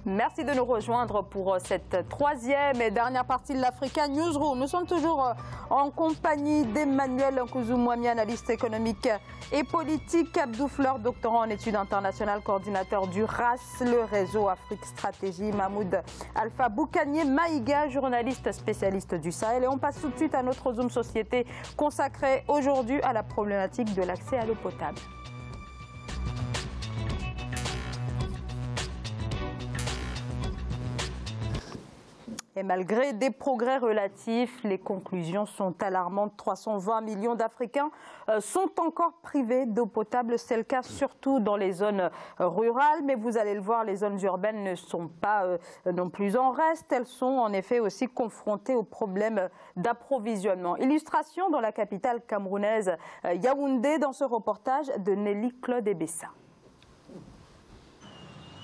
Merci de nous rejoindre pour cette troisième et dernière partie de l'Africa Newsroom. Nous sommes toujours en compagnie d'Emmanuel Nkouzoumouami, analyste économique et politique, Abdou Fleur, doctorant en études internationales, coordinateur du RAS, le réseau Afrique Stratégie, Mahmoud Alpha Boukanier Maïga, journaliste spécialiste du Sahel. Et on passe tout de suite à notre Zoom Société consacré aujourd'hui à la problématique de l'accès à l'eau potable. Et malgré des progrès relatifs, les conclusions sont alarmantes. 320 millions d'Africains sont encore privés d'eau potable. C'est le cas surtout dans les zones rurales. Mais vous allez le voir, les zones urbaines ne sont pas non plus en reste. Elles sont en effet aussi confrontées aux problèmes d'approvisionnement. Illustration dans la capitale camerounaise Yaoundé dans ce reportage de Nelly Claude Ebessa.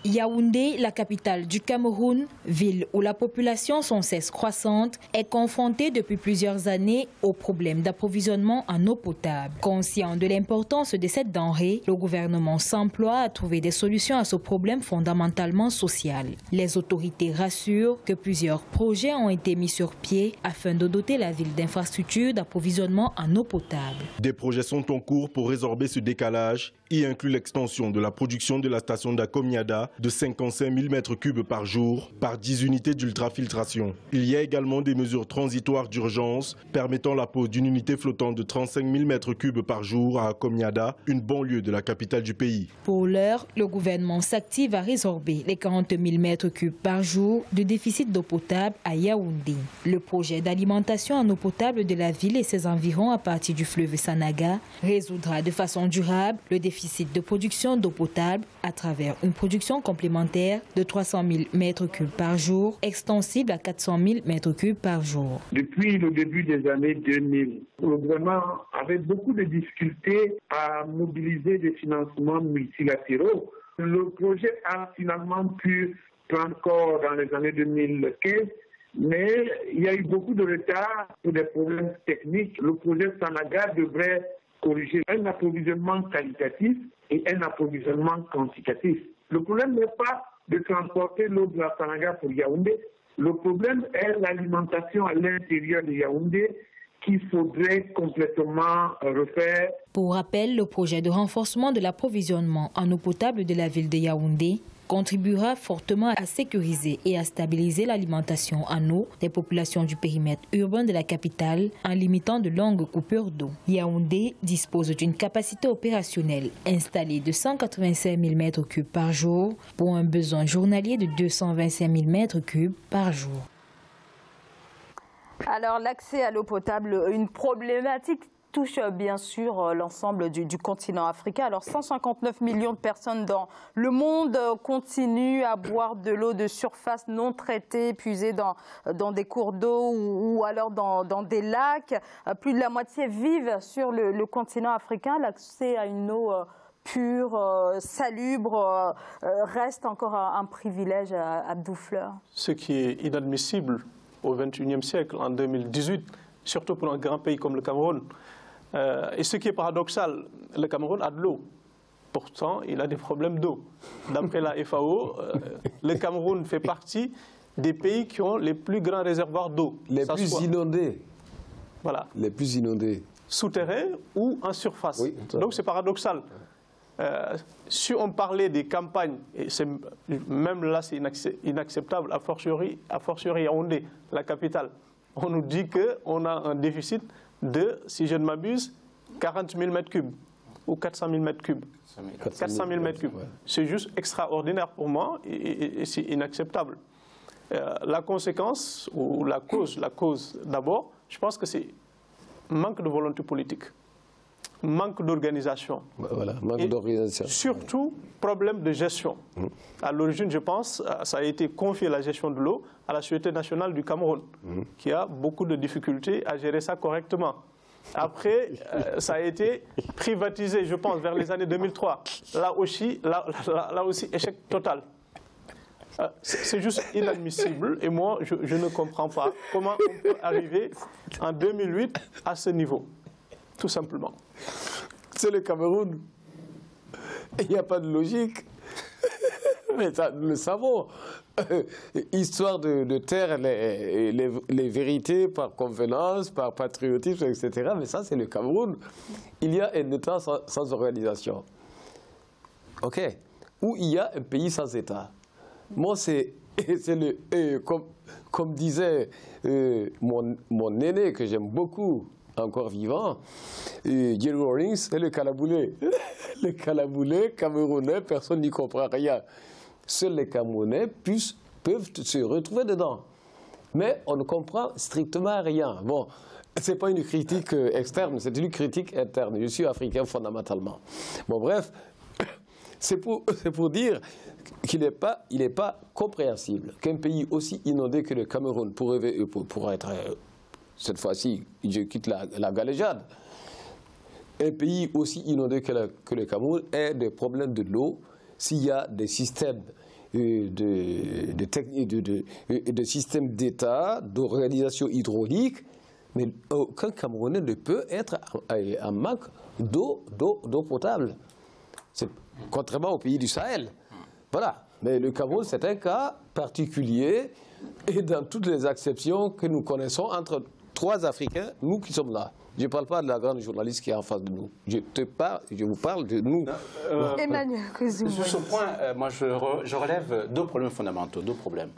Yaoundé, la capitale du Cameroun, ville où la population sans cesse croissante, est confrontée depuis plusieurs années aux problèmes d'approvisionnement en eau potable. Conscient de l'importance de cette denrée, le gouvernement s'emploie à trouver des solutions à ce problème fondamentalement social. Les autorités rassurent que plusieurs projets ont été mis sur pied afin de doter la ville d'infrastructures d'approvisionnement en eau potable. Des projets sont en cours pour résorber ce décalage et inclut l'extension de la production de la station d'Akomiada de 55 000 m3 par jour par 10 unités d'ultrafiltration. Il y a également des mesures transitoires d'urgence permettant la pose d'une unité flottante de 35 000 m3 par jour à Akomiada, une banlieue de la capitale du pays. Pour l'heure, le gouvernement s'active à résorber les 40 000 m3 par jour de déficit d'eau potable à Yaoundé. Le projet d'alimentation en eau potable de la ville et ses environs à partir du fleuve Sanaga résoudra de façon durable le déficit de production d'eau potable à travers une production complémentaire de 300 000 m3 par jour, extensible à 400 000 m3 par jour. Depuis le début des années 2000, le gouvernement avait beaucoup de difficultés à mobiliser des financements multilatéraux. Le projet a finalement pu prendre corps dans les années 2015, mais il y a eu beaucoup de retard pour des problèmes techniques. Le projet Sanaga devrait corriger un approvisionnement qualitatif et un approvisionnement quantitatif. Le problème n'est pas de transporter l'eau de la Sanaga pour Yaoundé. Le problème est l'alimentation à l'intérieur de Yaoundé qu'il faudrait complètement refaire. Pour rappel, le projet de renforcement de l'approvisionnement en eau potable de la ville de Yaoundé contribuera fortement à sécuriser et à stabiliser l'alimentation en eau des populations du périmètre urbain de la capitale en limitant de longues coupures d'eau. Yaoundé dispose d'une capacité opérationnelle installée de 185 000 m3 par jour pour un besoin journalier de 225 000 m3 par jour. Alors l'accès à l'eau potable, une problématique touche bien sûr l'ensemble du continent africain. Alors 159 millions de personnes dans le monde continuent à boire de l'eau de surface non traitée, puisée dans des cours d'eau ou alors dans des lacs. Plus de la moitié vivent sur le continent africain. L'accès à une eau pure, salubre, reste encore un privilège à Abdou Fleur. Ce qui est inadmissible au XXIe siècle, en 2018, surtout pour un grand pays comme le Cameroun. Et ce qui est paradoxal, le Cameroun a de l'eau. Pourtant, il a des problèmes d'eau. D'après la FAO, le Cameroun fait partie des pays qui ont les plus grands réservoirs d'eau. Les plus inondés. Voilà. Les plus inondés. Souterrains ou en surface. Oui, donc c'est paradoxal. Si on parlait des campagnes, et même là c'est inacceptable, a fortiori Yaoundé, la capitale, on nous dit qu'on a un déficit de, si je ne m'abuse, 40 000 m3 ou 400 000 m3. 400 000 m3. Ouais. C'est juste extraordinaire pour moi et c'est inacceptable. La conséquence, ou la cause d'abord, je pense que c'est manque de volonté politique, manque d'organisation. Voilà, manque d'organisation. Surtout, problème de gestion. À l'origine, je pense, ça a été confié la gestion de l'eau à la Société nationale du Cameroun, qui a beaucoup de difficultés à gérer ça correctement. Après, ça a été privatisé, je pense, vers les années 2003. Là aussi, échec total. C'est juste inadmissible et moi, je ne comprends pas comment on peut arriver en 2008 à ce niveau, tout simplement. C'est le Cameroun. Il n'y a pas de logique. Mais ça, nous le savons. histoire de taire les vérités par convenance, par patriotisme, etc. Mais ça, c'est le Cameroun. Il y a un État sans organisation. OK. Où il y a un pays sans État. Moi, c'est comme disait mon aîné, que j'aime beaucoup, encore vivant, Jerry Rawlings, c'est le calaboulé. Le calaboulé camerounais, personne n'y comprend rien. Seuls les Camerounais peuvent se retrouver dedans. Mais on ne comprend strictement rien. Bon, ce n'est pas une critique externe, c'est une critique interne. Je suis africain fondamentalement. Bon, bref, c'est pour dire qu'il n'est pas compréhensible qu'un pays aussi inondé que le Cameroun, pour être, cette fois-ci, je quitte la galéjade, un pays aussi inondé que le Cameroun ait des problèmes de l'eau, s'il y a des systèmes de systèmes d'État, d'organisation hydraulique, mais aucun Camerounais ne peut être en manque d'eau potable. Contrairement au pays du Sahel. Voilà. Mais le Cameroun, c'est un cas particulier, et dans toutes les exceptions que nous connaissons entre trois Africains, nous qui sommes là. Je ne parle pas de la grande journaliste qui est en face de nous. Je vous parle de nous. Emmanuel Kouzou. Sur ce point, moi, je relève deux problèmes fondamentaux, deux problèmes.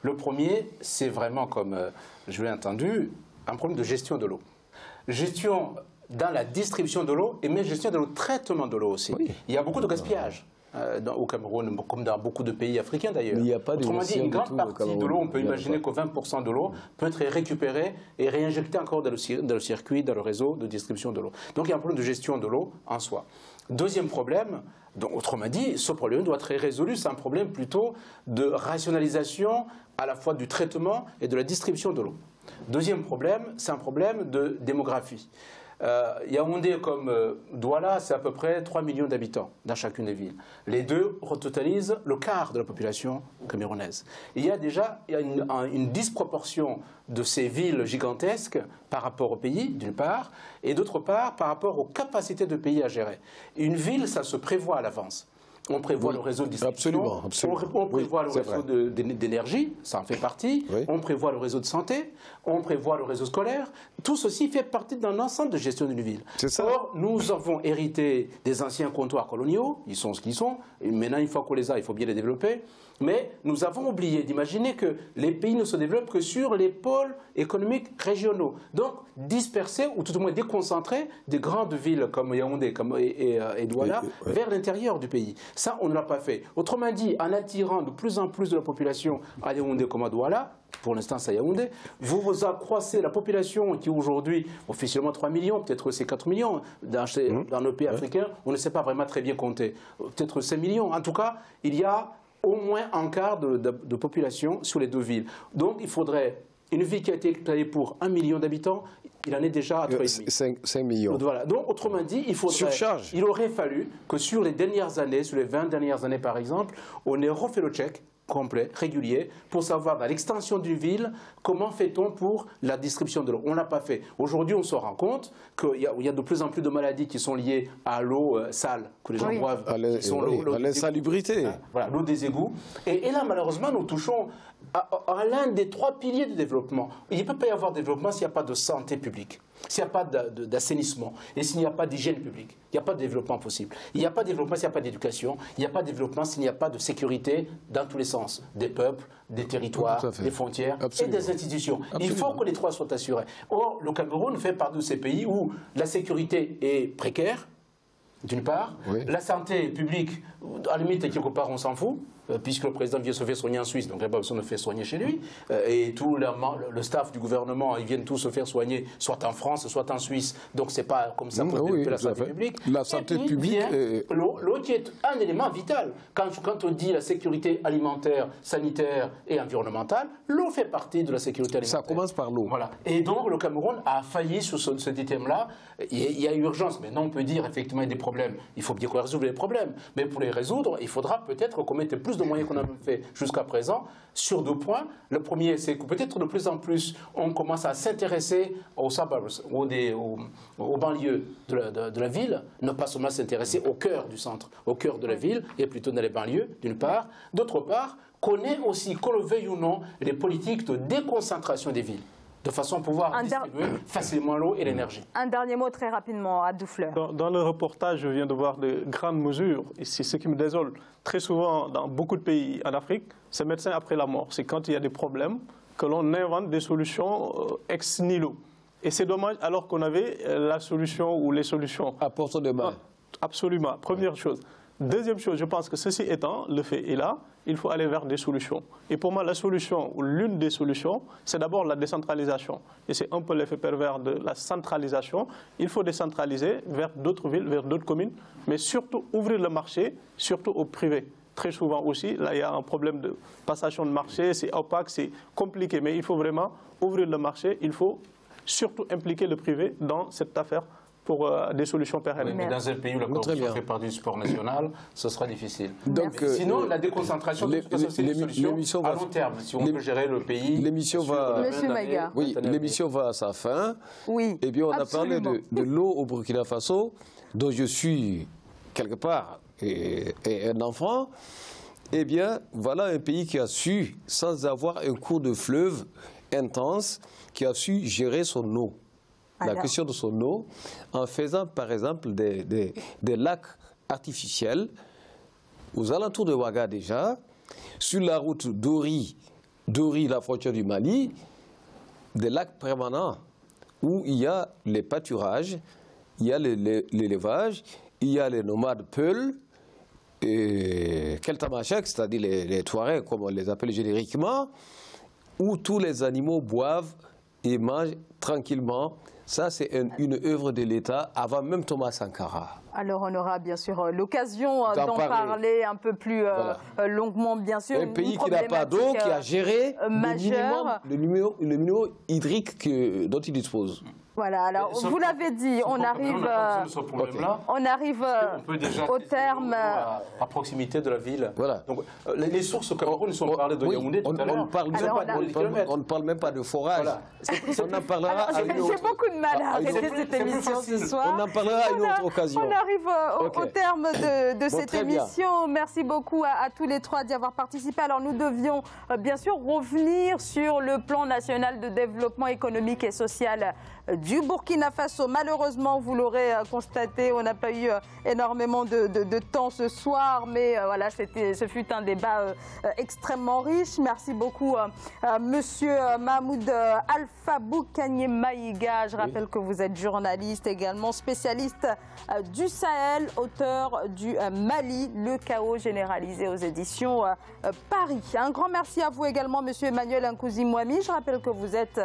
Le premier, c'est vraiment, comme je l'ai entendu, un problème de gestion de l'eau. Gestion dans la distribution de l'eau, et même gestion de l'eau, traitement de l'eau aussi. Oui. Il y a beaucoup de gaspillage. Au Cameroun, comme dans beaucoup de pays africains d'ailleurs. Il n'y a pas de Autrement dit, une grande partie de l'eau, on peut imaginer que 20% de l'eau peut être récupérée et réinjectée encore dans le circuit, dans le réseau de distribution de l'eau. Donc il y a un problème de gestion de l'eau en soi. Deuxième problème, donc, autrement dit, ce problème doit être résolu, c'est un problème plutôt de rationalisation à la fois du traitement et de la distribution de l'eau. Deuxième problème, c'est un problème de démographie. Yaoundé comme Douala, c'est à peu près 3 millions d'habitants dans chacune des villes. Les deux totalisent le quart de la population camerounaise. Il y a déjà une disproportion de ces villes gigantesques par rapport au pays, d'une part, et d'autre part, par rapport aux capacités de pays à gérer. Une ville, ça se prévoit à l'avance. On prévoit le réseau de distribution, on prévoit le réseau d'énergie, ça en fait partie, on prévoit le réseau de santé, on prévoit le réseau scolaire. Tout ceci fait partie d'un ensemble de gestion d'une ville. Or, nous avons hérité des anciens comptoirs coloniaux, ils sont ce qu'ils sont, et maintenant, une fois qu'on les a, il faut bien les développer. Mais nous avons oublié d'imaginer que les pays ne se développent que sur les pôles économiques régionaux. Donc, disperser, ou tout au moins déconcentrer des grandes villes comme Yaoundé et Douala vers l'intérieur du pays. Ça, on ne l'a pas fait. Autrement dit, en attirant de plus en plus de la population à Yaoundé comme à Douala, pour l'instant c'est à Yaoundé, vous accroissez la population qui aujourd'hui, officiellement 3 millions, peut-être c'est 4 millions dans nos pays africains, on ne sait pas vraiment très bien compter, peut-être 5 millions. En tout cas, il y a au moins un quart de population sur les deux villes. Donc il faudrait une ville qui a été créée pour 1 million d'habitants, il en est déjà à 3,5. 5 millions. Voilà. Donc autrement dit, il aurait fallu que sur les dernières années, sur les 20 dernières années par exemple, on ait refait le check complet, régulier, pour savoir dans l'extension d'une ville, comment fait-on pour la distribution de l'eau. On ne l'a pas fait. Aujourd'hui, on se rend compte qu'il y a de plus en plus de maladies qui sont liées à l'eau sale, que les gens boivent. À l'insalubrité. Voilà, l'eau des égouts. Et là, malheureusement, nous touchons à l'un des 3 piliers du développement. Il ne peut pas y avoir de développement s'il n'y a pas de santé publique, s'il n'y a pas d'assainissement et s'il n'y a pas d'hygiène publique. Il n'y a pas de développement possible. Il n'y a pas de développement s'il n'y a pas d'éducation. Il n'y a pas de développement s'il n'y a pas de sécurité dans tous les sens, des peuples, des territoires, des frontières et des institutions. Il faut que les trois soient assurés. Or, le Cameroun fait partie de ces pays où la sécurité est précaire, d'une part, la santé publique, à la limite, quelque part, on s'en fout, puisque le président vient se faire soigner en Suisse, donc il n'y a pas besoin de faire soigner chez lui, et tout le staff du gouvernement, ils viennent tous se faire soigner, soit en France, soit en Suisse, donc c'est pas comme ça pour développer la santé publique. La santé publique... L'eau qui est un élément vital. Quand on dit la sécurité alimentaire, sanitaire et environnementale, l'eau fait partie de la sécurité alimentaire. Ça commence par l'eau. Voilà. Et donc le Cameroun a failli sur ce thème-là. Il y a urgence. Maintenant, on peut dire effectivement il y a des problèmes. Il faut bien qu'on résolve les problèmes. Mais pour les résoudre, il faudra peut-être qu'on mette plus de moyens qu'on a fait jusqu'à présent sur 2 points. Le premier, c'est que peut-être de plus en plus, on commence à s'intéresser aux suburbs, aux banlieues de la ville, ne pas seulement s'intéresser au cœur du centre, au cœur de la ville, et plutôt dans les banlieues, d'une part. D'autre part, connaît aussi, qu'on le veuille ou non, les politiques de déconcentration des villes, de façon à pouvoir distribuer facilement l'eau et l'énergie. Un dernier mot très rapidement, Abdou Fleur. Dans le reportage, je viens de voir de grandes mesures. Et c'est ce qui me désole. Très souvent, dans beaucoup de pays en Afrique, c'est médecin après la mort. C'est quand il y a des problèmes que l'on invente des solutions ex nihilo. Et c'est dommage alors qu'on avait la solution ou les solutions. À portée de main. Absolument. Première chose. Deuxième chose, je pense que ceci étant, le fait est là, il faut aller vers des solutions. Et pour moi, la solution, ou l'une des solutions, c'est d'abord la décentralisation. Et c'est un peu l'effet pervers de la centralisation. Il faut décentraliser vers d'autres villes, vers d'autres communes, mais surtout ouvrir le marché, surtout au privé. Très souvent aussi, là, il y a un problème de passation de marché, c'est opaque, c'est compliqué, mais il faut vraiment ouvrir le marché, il faut surtout impliquer le privé dans cette affaire pour des solutions pérennes. Oui, mais dans un pays où la corruption fait partie du sport national, ce sera difficile. Donc, sinon, la déconcentration, c'est une solution à long terme, si on peut gérer le pays. L'émission va... Monsieur Maïga. Oui, l'émission va à sa fin. Oui, et bien, on absolument. a parlé de l'eau au Burkina Faso, dont je suis quelque part un enfant. Eh bien, voilà un pays qui a su, sans avoir un cours de fleuve intense, qui a su gérer son eau. La question de son eau, en faisant par exemple des lacs artificiels aux alentours de Ouaga déjà, sur la route Dori, la frontière du Mali, des lacs permanents où il y a les pâturages, il y a l'élevage, il y a les nomades Peuls, et Keltamachek, c'est-à-dire les Touaregs, comme on les appelle génériquement, où tous les animaux boivent et mangent tranquillement. Ça, c'est une œuvre de l'État avant même Thomas Sankara. Alors, on aura bien sûr l'occasion d'en parler un peu plus longuement, bien sûr. Un pays qui n'a pas d'eau, qui a géré le minimum hydrique dont il dispose. Voilà, alors vous l'avez dit, on arrive au terme. À proximité de la ville. Voilà. Donc, les sources au Cameroun, nous sommes parlé de Yaoundé tout à l'heure. On ne parle même pas de forage. Voilà. On en parlera à une autre. J'ai beaucoup de mal à arrêter cette émission ce soir. On en parlera à une autre occasion. On arrive au terme de cette émission. Merci beaucoup à tous les trois d'y avoir participé. Alors nous devions bien sûr revenir sur le plan national de développement économique et social du Burkina Faso. Malheureusement, vous l'aurez constaté, on n'a pas eu énormément de temps ce soir, mais voilà, ce fut un débat extrêmement riche. Merci beaucoup Monsieur Mahmoud Alpha Boukanye Maïga. Je rappelle que vous êtes journaliste également, spécialiste du Sahel, auteur du Mali, le chaos généralisé aux éditions Paris. Un grand merci à vous également, Monsieur Emmanuel Nkouzi Mouami. Je rappelle que vous êtes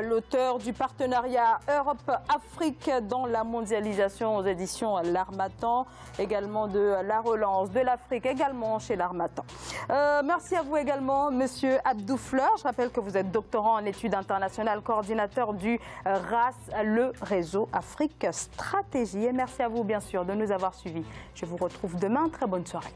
l'auteur du partenariat Europe-Afrique dans la mondialisation aux éditions L'Harmattan, également de la relance de l'Afrique, également chez L'Harmattan. Merci à vous également, Monsieur Abdou Fleur. Je rappelle que vous êtes doctorant en études internationales, coordinateur du RAS, le réseau Afrique Stratégie. Et merci à vous, bien sûr, de nous avoir suivis. Je vous retrouve demain. Très bonne soirée.